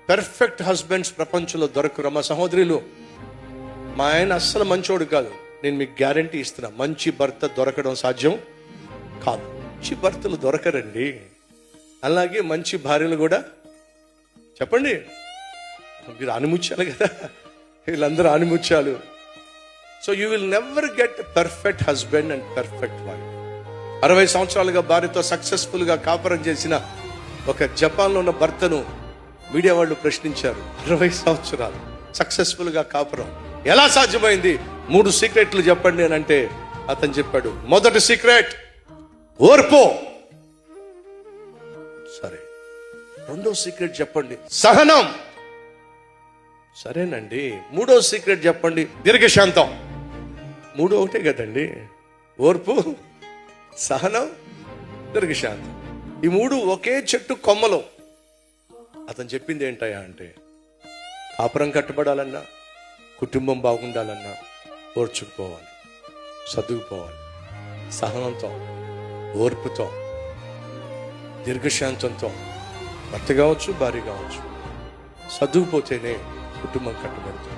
Perfect husbands ప్రపంచంలో దొరకరు మా సహోదరులు. మా ఆయన అస్సలు మంచోడు కాదు, నేను మీకు గ్యారంటీ ఇస్తున్నా, మంచి భర్త దొరకడం సాధ్యం కాదు. మంచి భర్తలు దొరకరండి. అలాగే మంచి భార్యలు కూడా. చెప్పండి, మీరు ఆనిముత్యాలు కదా, వీళ్ళందరూ ఆనిముత్యాలు. So you will never get perfect husband and perfect wife. 60 సంవత్సరాలుగా భార్యతో సక్సెస్ఫుల్గా కాపురం చేసిన ఒక జపాన్లో ఉన్న భర్తను మీడియా వాళ్ళు ప్రశ్నించారు. 60 సంవత్సరాలు సక్సెస్ఫుల్గా కాపురం ఎలా సాధ్యమైంది? 3 సీక్రెట్లు చెప్పండి అని అంటే అతను చెప్పాడు, మొదటి సీక్రెట్ ఓర్పు. సరే. రెండో సీక్రెట్ చెప్పండి, సహనం. సరేనండి. మూడో సీక్రెట్ చెప్పండి, దీర్ఘశాంతం. 3 ఒకటే కదండి, ఓర్పు, సహనం, దీర్ఘశాంతం. ఈ 3 ఒకే చెట్టు కొమ్మలు. అతను చెప్పింది ఏంటయ్యా అంటే, కాపురం కట్టబడాలన్నా, కుటుంబం బాగుండాలన్నా ఓర్చుకుపోవాలి, చదువుకోవాలి, సహనంతో, ఓర్పుతో, దీర్ఘశాంతంతో భర్త కావచ్చు, భార్య కావచ్చు. చదువుపోతేనే కుటుంబం కట్టబడుతుంది.